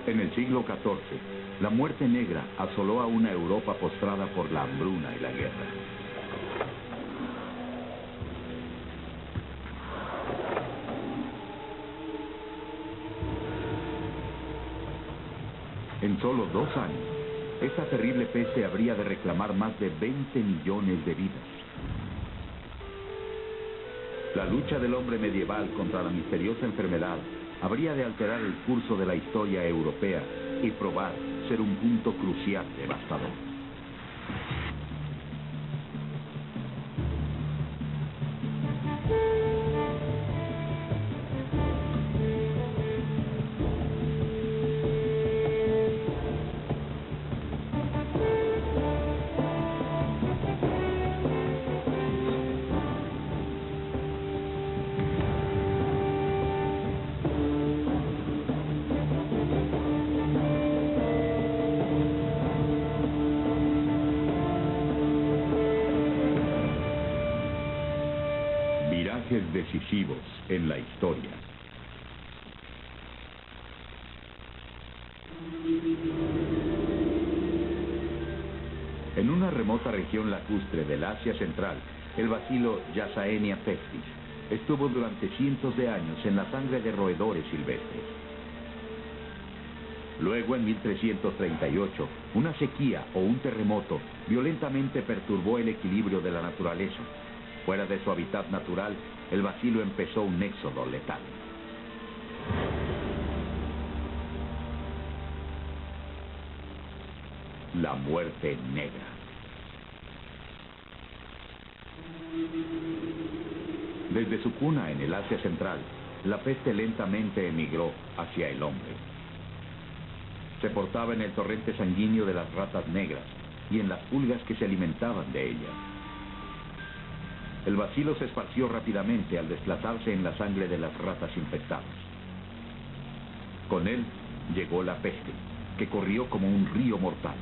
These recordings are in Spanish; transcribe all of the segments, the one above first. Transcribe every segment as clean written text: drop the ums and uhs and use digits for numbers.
En el siglo XIV, la muerte negra asoló a una Europa postrada por la hambruna y la guerra. En solo 2 años, esta terrible peste habría de reclamar más de 20 millones de vidas. La lucha del hombre medieval contra la misteriosa enfermedad habría de alterar el curso de la historia europea y probar ser un punto crucial devastador. Decisivos en la historia. En una remota región lacustre del Asia Central, el bacilo Yasaenia pestis estuvo durante cientos de años en la sangre de roedores silvestres. Luego, en 1338, una sequía o un terremoto violentamente perturbó el equilibrio de la naturaleza. Fuera de su hábitat natural, el bacilo empezó un éxodo letal. La muerte negra. Desde su cuna en el Asia Central, la peste lentamente emigró hacia el hombre. Se portaba en el torrente sanguíneo de las ratas negras y en las pulgas que se alimentaban de ellas. El bacilo se esparció rápidamente al desplazarse en la sangre de las ratas infectadas. Con él llegó la peste, que corrió como un río mortal,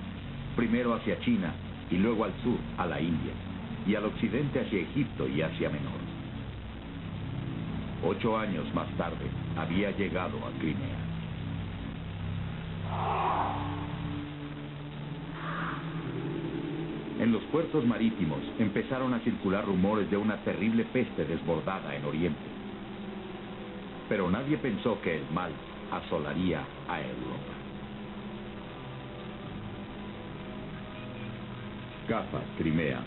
primero hacia China y luego al sur, a la India, y al occidente hacia Egipto y Asia Menor. 8 años más tarde, había llegado a Crimea. En los puertos marítimos empezaron a circular rumores de una terrible peste desbordada en Oriente. Pero nadie pensó que el mal asolaría a Europa. Caffa, Crimea.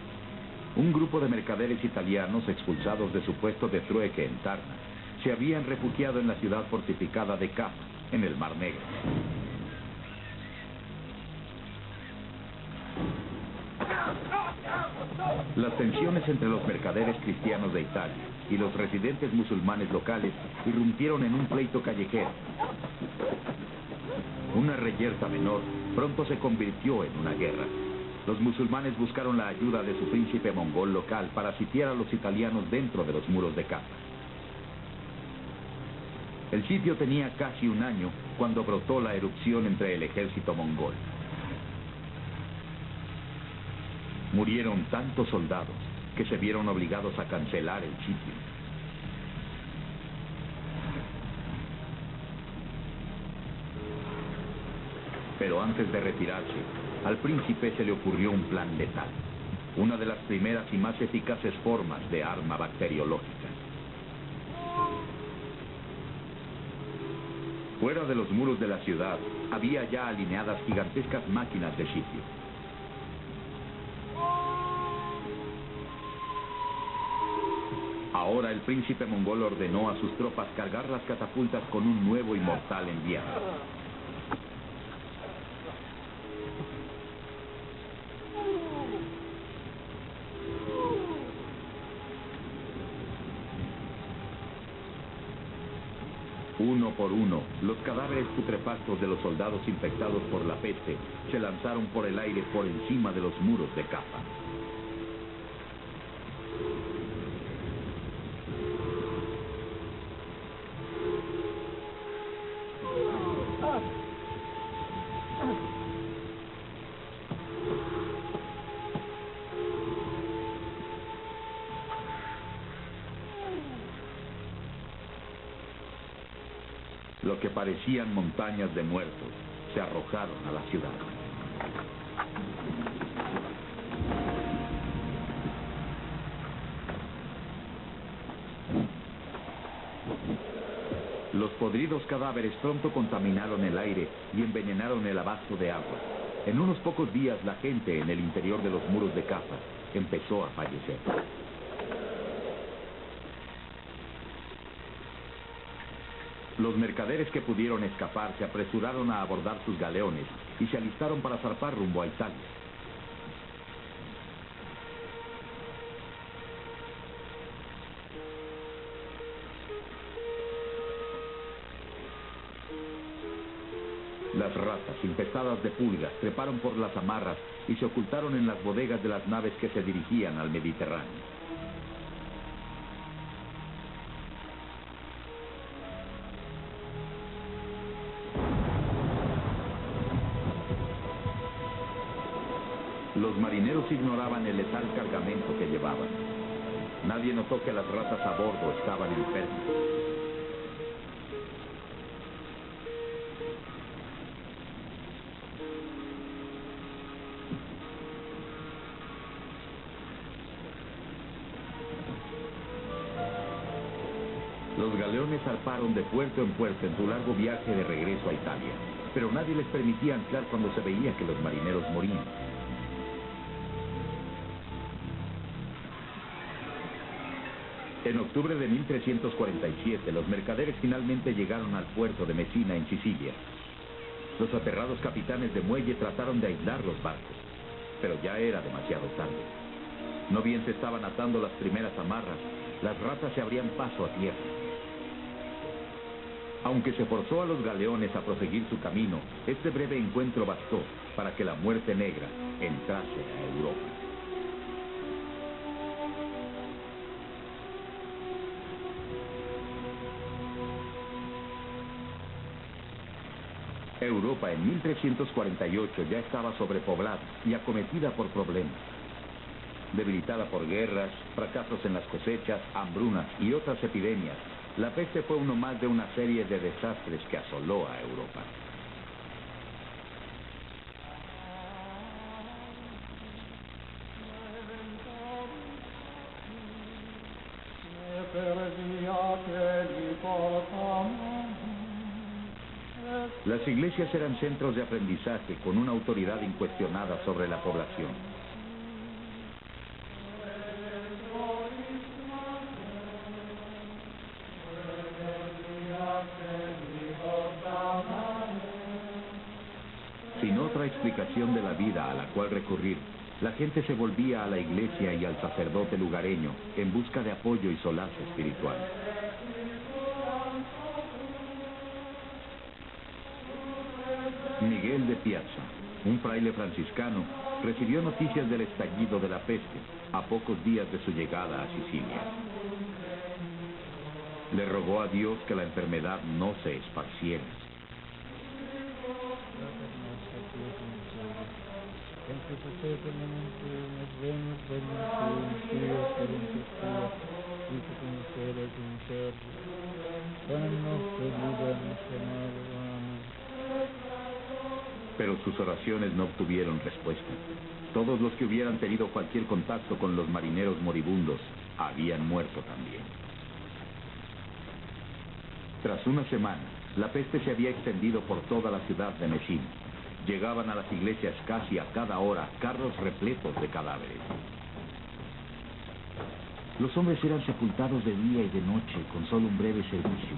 Un grupo de mercaderes italianos expulsados de su puesto de trueque en Tarna se habían refugiado en la ciudad fortificada de Caffa, en el Mar Negro. Las tensiones entre los mercaderes cristianos de Italia y los residentes musulmanes locales irrumpieron en un pleito callejero. Una reyerta menor pronto se convirtió en una guerra. Los musulmanes buscaron la ayuda de su príncipe mongol local para sitiar a los italianos dentro de los muros de Caffa. El sitio tenía casi un año cuando brotó la erupción entre el ejército mongol. Murieron tantos soldados que se vieron obligados a cancelar el sitio. Pero antes de retirarse, al príncipe se le ocurrió un plan letal, una de las primeras y más eficaces formas de arma bacteriológica. Fuera de los muros de la ciudad, había ya alineadas gigantescas máquinas de sitio. Ahora el príncipe mongol ordenó a sus tropas cargar las catapultas con un nuevo y mortal enviado. Uno por uno, los cadáveres putrefactos de los soldados infectados por la peste se lanzaron por el aire por encima de los muros de Caffa. Lo que parecían montañas de muertos se arrojaron a la ciudad. Los podridos cadáveres pronto contaminaron el aire y envenenaron el abasto de agua. En unos pocos días la gente en el interior de los muros de Cafa empezó a fallecer. Los mercaderes que pudieron escapar se apresuraron a abordar sus galeones y se alistaron para zarpar rumbo a Italia. Las ratas, infestadas de pulgas, treparon por las amarras y se ocultaron en las bodegas de las naves que se dirigían al Mediterráneo. Los marineros ignoraban el letal cargamento que llevaban. Nadie notó que las ratas a bordo estaban enfermas. Los galeones zarparon de puerto en puerto en su largo viaje de regreso a Italia, pero nadie les permitía anclar cuando se veía que los marineros morían. En octubre de 1347, los mercaderes finalmente llegaron al puerto de Messina, en Sicilia. Los aterrados capitanes de muelle trataron de aislar los barcos, pero ya era demasiado tarde. No bien se estaban atando las primeras amarras, las ratas se abrían paso a tierra. Aunque se forzó a los galeones a proseguir su camino, este breve encuentro bastó para que la muerte negra entrase a Europa. Europa en 1348 ya estaba sobrepoblada y acometida por problemas. Debilitada por guerras, fracasos en las cosechas, hambrunas y otras epidemias, la peste fue uno más de una serie de desastres que asoló a Europa. Las iglesias eran centros de aprendizaje con una autoridad incuestionada sobre la población. Sin otra explicación de la vida a la cual recurrir, la gente se volvía a la iglesia y al sacerdote lugareño en busca de apoyo y solaz espiritual. Miguel de Piazza, un fraile franciscano, recibió noticias del estallido de la peste a pocos días de su llegada a Sicilia. Le rogó a Dios que la enfermedad no se esparciera. Pero sus oraciones no obtuvieron respuesta. Todos los que hubieran tenido cualquier contacto con los marineros moribundos habían muerto también. Tras una semana, la peste se había extendido por toda la ciudad de Messina. Llegaban a las iglesias casi a cada hora carros repletos de cadáveres. Los hombres eran sepultados de día y de noche con solo un breve servicio.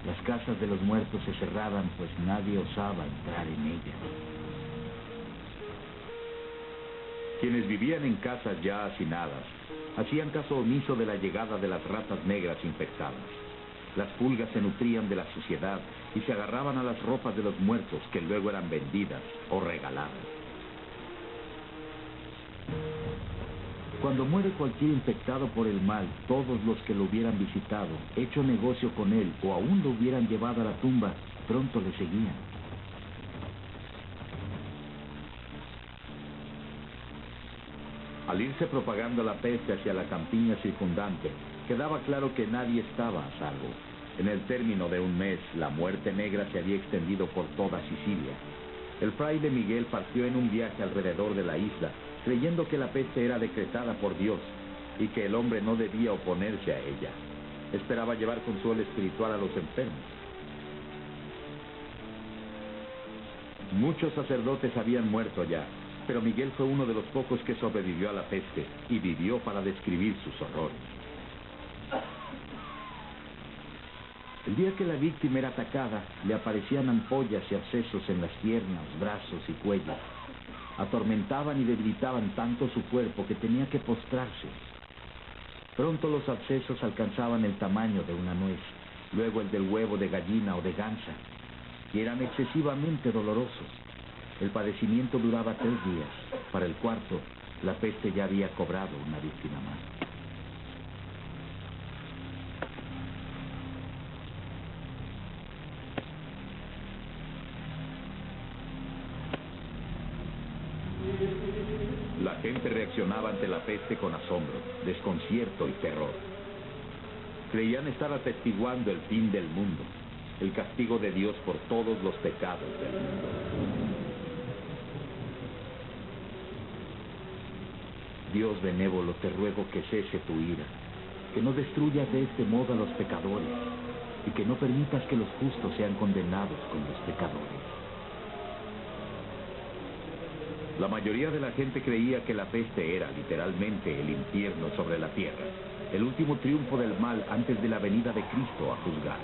Las casas de los muertos se cerraban, pues nadie osaba entrar en ellas. Quienes vivían en casas ya hacinadas hacían caso omiso de la llegada de las ratas negras infectadas. Las pulgas se nutrían de la suciedad y se agarraban a las ropas de los muertos, que luego eran vendidas o regaladas. Cuando muere cualquier infectado por el mal, todos los que lo hubieran visitado, hecho negocio con él o aún lo hubieran llevado a la tumba, pronto le seguían. Al irse propagando la peste hacia la campiña circundante, quedaba claro que nadie estaba a salvo. En el término de un mes, la muerte negra se había extendido por toda Sicilia. El fraile Miguel partió en un viaje alrededor de la isla, creyendo que la peste era decretada por Dios y que el hombre no debía oponerse a ella. Esperaba llevar consuelo espiritual a los enfermos. Muchos sacerdotes habían muerto ya, pero Miguel fue uno de los pocos que sobrevivió a la peste y vivió para describir sus horrores. El día que la víctima era atacada, le aparecían ampollas y abscesos en las piernas, brazos y cuello. Atormentaban y debilitaban tanto su cuerpo que tenía que postrarse. Pronto los abscesos alcanzaban el tamaño de una nuez, luego el del huevo de gallina o de gansa, y eran excesivamente dolorosos. El padecimiento duraba 3 días. Para el cuarto, la peste ya había cobrado una víctima más. La gente reaccionaba ante la peste con asombro, desconcierto y terror. Creían estar atestiguando el fin del mundo, el castigo de Dios por todos los pecados del mundo. Dios benévolo, te ruego que cese tu ira, que no destruyas de este modo a los pecadores, y que no permitas que los justos sean condenados con los pecadores. La mayoría de la gente creía que la peste era literalmente el infierno sobre la tierra, el último triunfo del mal antes de la venida de Cristo a juzgar.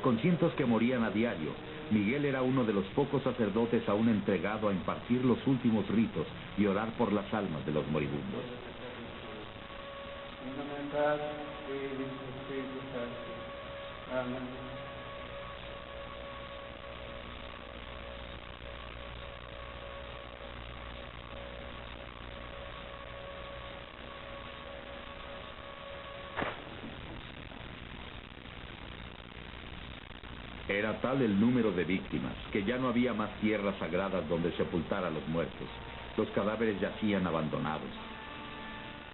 Con cientos que morían a diario, Miguel era uno de los pocos sacerdotes aún entregado a impartir los últimos ritos y orar por las almas de los moribundos. Era tal el número de víctimas que ya no había más tierras sagradas donde sepultar a los muertos. Los cadáveres yacían abandonados.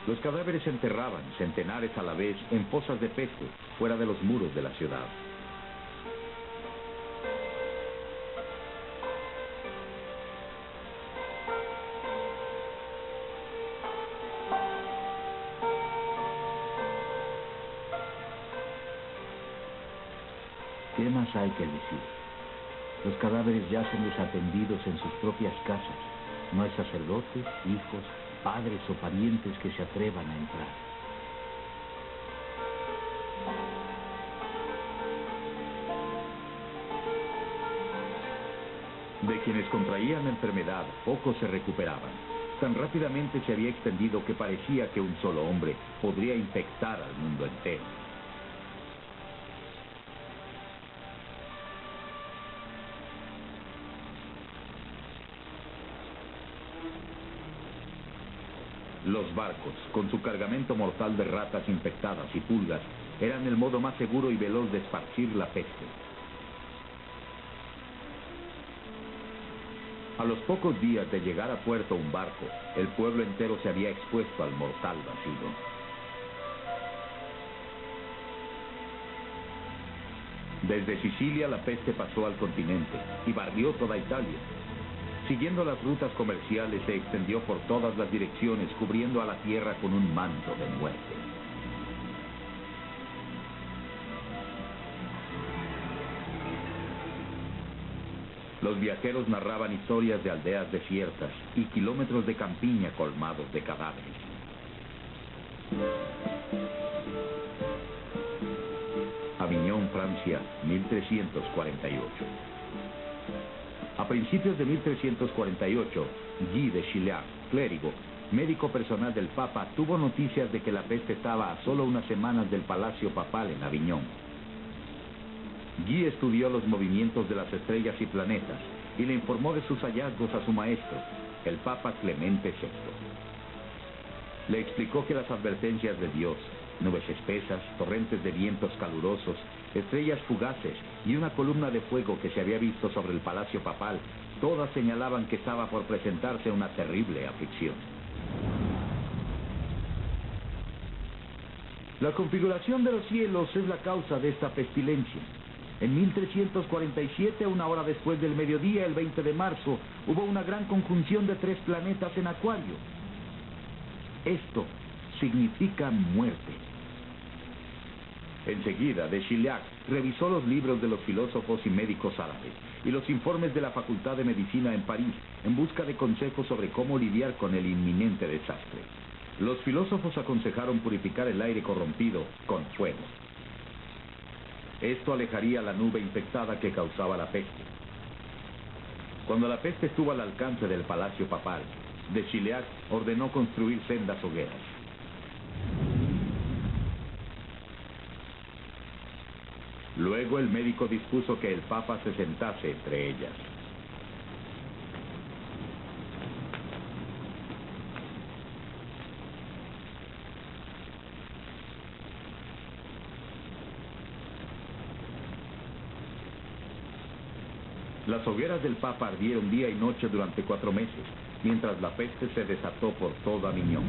Los cadáveres se enterraban, centenares a la vez, en fosas de peste, fuera de los muros de la ciudad. ¿Qué más hay que decir? Los cadáveres yacen desatendidos en sus propias casas. No hay sacerdotes, hijos, padres o parientes que se atrevan a entrar. De quienes contraían la enfermedad, pocos se recuperaban. Tan rápidamente se había extendido que parecía que un solo hombre podría infectar al mundo entero. Los barcos, con su cargamento mortal de ratas infectadas y pulgas, eran el modo más seguro y veloz de esparcir la peste. A los pocos días de llegar a puerto un barco, el pueblo entero se había expuesto al mortal bacilo. Desde Sicilia la peste pasó al continente y barrió toda Italia. Siguiendo las rutas comerciales, se extendió por todas las direcciones, cubriendo a la tierra con un manto de muerte. Los viajeros narraban historias de aldeas desiertas y kilómetros de campiña colmados de cadáveres. Aviñón, Francia, 1348. A principios de 1348, Guy de Chilliac, clérigo, médico personal del Papa, tuvo noticias de que la peste estaba a solo unas semanas del palacio papal en Aviñón. Guy estudió los movimientos de las estrellas y planetas y le informó de sus hallazgos a su maestro, el Papa Clemente VI. Le explicó que las advertencias de Dios, nubes espesas, torrentes de vientos calurosos, estrellas fugaces y una columna de fuego que se había visto sobre el palacio papal, todas señalaban que estaba por presentarse una terrible aflicción. La configuración de los cielos es la causa de esta pestilencia. En 1347, una hora después del mediodía, el 20 de marzo, hubo una gran conjunción de 3 planetas en Acuario. Esto significa muerte. Enseguida, de Chilliac revisó los libros de los filósofos y médicos árabes y los informes de la Facultad de Medicina en París en busca de consejos sobre cómo lidiar con el inminente desastre. Los filósofos aconsejaron purificar el aire corrompido con fuego. Esto alejaría la nube infectada que causaba la peste. Cuando la peste estuvo al alcance del palacio papal, de Chilliac ordenó construir sendas hogueras. Luego el médico dispuso que el Papa se sentase entre ellas. Las hogueras del Papa ardieron día y noche durante 4 meses, mientras la peste se desató por toda Aviñón.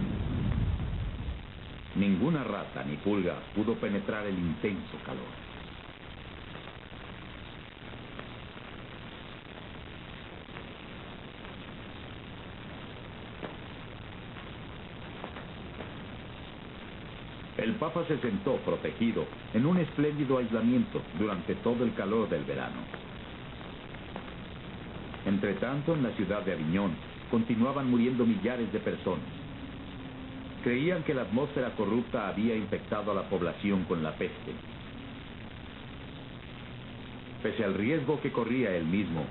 Ninguna rata ni pulga pudo penetrar el intenso calor. El Papa se sentó protegido en un espléndido aislamiento durante todo el calor del verano. Entretanto, en la ciudad de Aviñón continuaban muriendo millares de personas. Creían que la atmósfera corrupta había infectado a la población con la peste. Pese al riesgo que corría él mismo,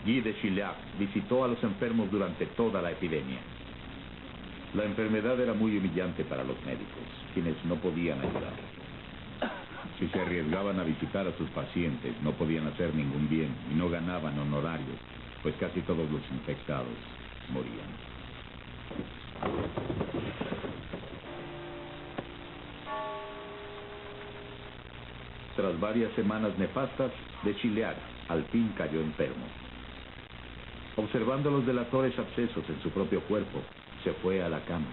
Guy de Chilliac visitó a los enfermos durante toda la epidemia. La enfermedad era muy humillante para los médicos, quienes no podían ayudar. Si se arriesgaban a visitar a sus pacientes, no podían hacer ningún bien y no ganaban honorarios, pues casi todos los infectados morían. Tras varias semanas nefastas, de Chilliac al fin cayó enfermo. Observando los delatores abscesos en su propio cuerpo, se fue a la cama,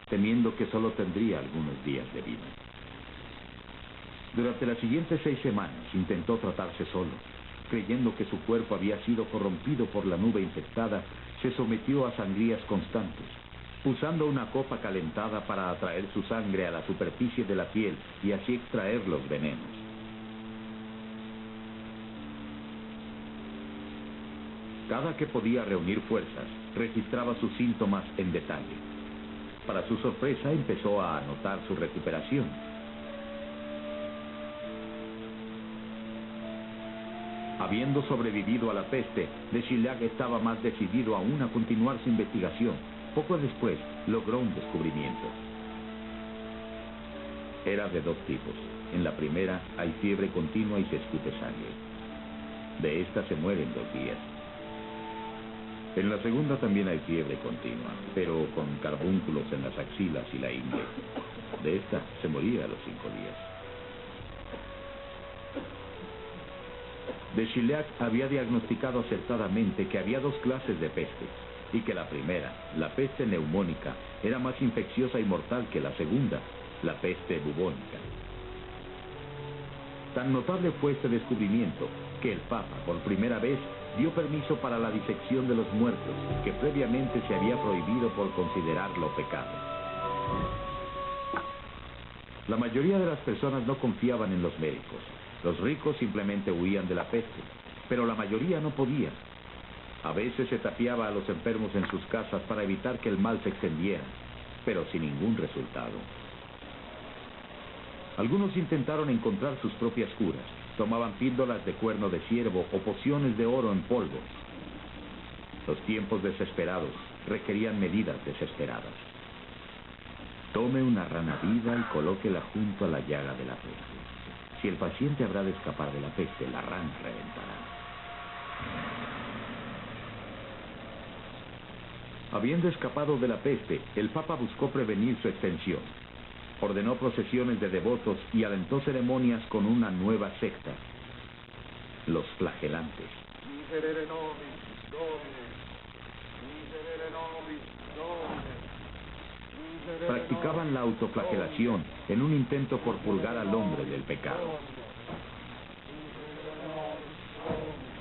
temiendo que solo tendría algunos días de vida. Durante las siguientes 6 semanas intentó tratarse solo. Creyendo que su cuerpo había sido corrompido por la nube infectada, se sometió a sangrías constantes, usando una copa calentada para atraer su sangre a la superficie de la piel y así extraer los venenos. Cada que podía reunir fuerzas, registraba sus síntomas en detalle. Para su sorpresa, empezó a anotar su recuperación. Habiendo sobrevivido a la peste, de Chilliac estaba más decidido aún a continuar su investigación. Poco después, logró un descubrimiento. Era de 2 tipos. En la primera, hay fiebre continua y se escupe sangre. De esta se muere en 2 días. En la segunda también hay fiebre continua, pero con carbúnculos en las axilas y la ingle. De esta se moría a los 5 días. De Chilliac había diagnosticado acertadamente que había 2 clases de peste, y que la primera, la peste neumónica, era más infecciosa y mortal que la segunda, la peste bubónica. Tan notable fue este descubrimiento que el Papa, por primera vez, dio permiso para la disección de los muertos, que previamente se había prohibido por considerarlo pecado. La mayoría de las personas no confiaban en los médicos. Los ricos simplemente huían de la peste, pero la mayoría no podía. A veces se tapiaba a los enfermos en sus casas para evitar que el mal se extendiera, pero sin ningún resultado. Algunos intentaron encontrar sus propias curas. Tomaban píldoras de cuerno de ciervo o pociones de oro en polvo. Los tiempos desesperados requerían medidas desesperadas. Tome una rana viva y colóquela junto a la llaga de la peste. Si el paciente habrá de escapar de la peste, la rana reventará. Habiendo escapado de la peste, el Papa buscó prevenir su extensión. Ordenó procesiones de devotos y alentó ceremonias con una nueva secta, los flagelantes. Miserere nobis, Domine. Miserere nobis, Domine. Practicaban la autoflagelación en un intento por purgar al hombre del pecado.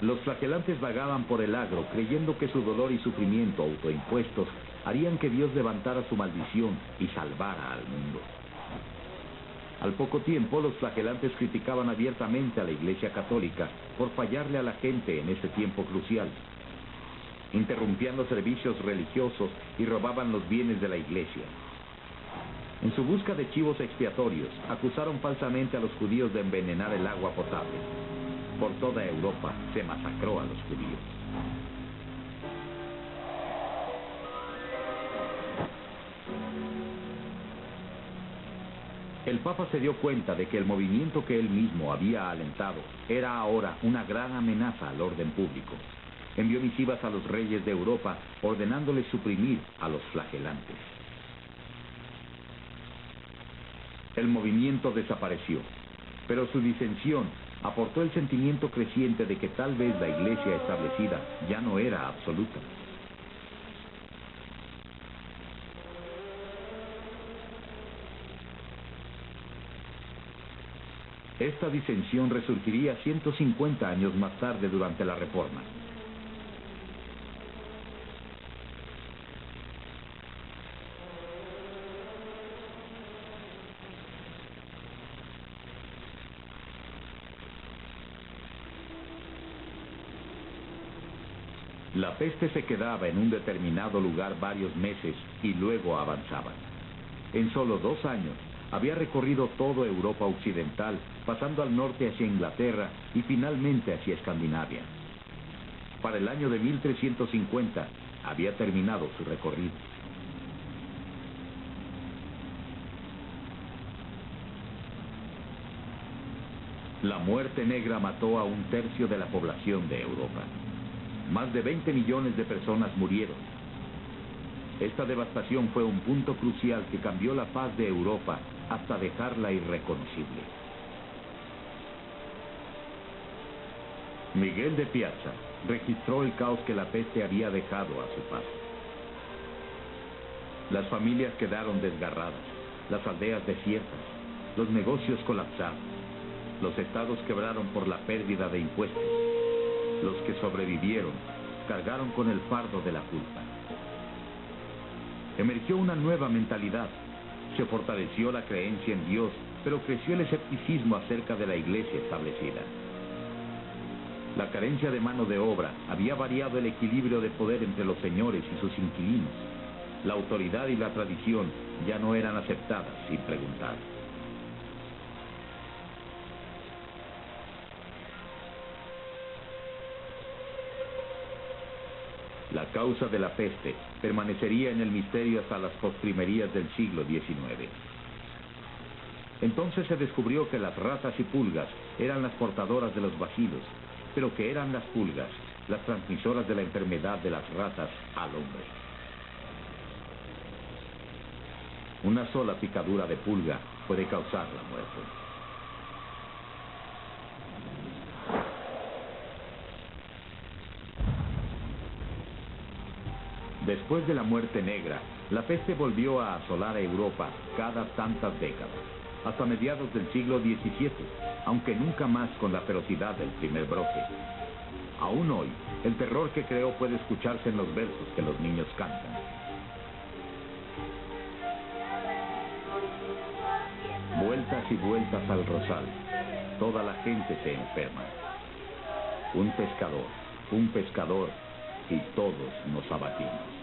Los flagelantes vagaban por el agro creyendo que su dolor y sufrimiento autoimpuestos harían que Dios levantara su maldición y salvara al mundo. Al poco tiempo, los flagelantes criticaban abiertamente a la Iglesia Católica por fallarle a la gente en ese tiempo crucial. Interrumpían los servicios religiosos y robaban los bienes de la Iglesia. En su busca de chivos expiatorios, acusaron falsamente a los judíos de envenenar el agua potable. Por toda Europa se masacró a los judíos. El Papa se dio cuenta de que el movimiento que él mismo había alentado era ahora una gran amenaza al orden público. Envió misivas a los reyes de Europa ordenándoles suprimir a los flagelantes. El movimiento desapareció, pero su disensión aportó el sentimiento creciente de que tal vez la Iglesia establecida ya no era absoluta. Esta disensión resurgiría 150 años más tarde durante la Reforma. La peste se quedaba en un determinado lugar varios meses y luego avanzaba. En solo 2 años, había recorrido toda Europa occidental, pasando al norte hacia Inglaterra y finalmente hacia Escandinavia. Para el año de 1350, había terminado su recorrido. La muerte negra mató a 1/3 de la población de Europa. Más de 20 millones de personas murieron. Esta devastación fue un punto crucial que cambió la faz de Europa hasta dejarla irreconocible. Miguel de Piazza registró el caos que la peste había dejado a su paso. Las familias quedaron desgarradas, las aldeas desiertas, los negocios colapsados, los estados quebraron por la pérdida de impuestos. Los que sobrevivieron cargaron con el fardo de la culpa. Emergió una nueva mentalidad. Se fortaleció la creencia en Dios, pero creció el escepticismo acerca de la iglesia establecida. La carencia de mano de obra había variado el equilibrio de poder entre los señores y sus inquilinos. La autoridad y la tradición ya no eran aceptadas sin preguntar. La causa de la peste permanecería en el misterio hasta las postrimerías del siglo XIX. Entonces se descubrió que las ratas y pulgas eran las portadoras de los bacilos, pero que eran las pulgas las transmisoras de la enfermedad de las ratas al hombre. Una sola picadura de pulga puede causar la muerte. Después de la muerte negra, la peste volvió a asolar a Europa cada tantas décadas, hasta mediados del siglo XVII, aunque nunca más con la ferocidad del primer brote. Aún hoy, el terror que creó puede escucharse en los versos que los niños cantan. Vueltas y vueltas al rosal, toda la gente se enferma. Un pescador, y todos nos abatimos.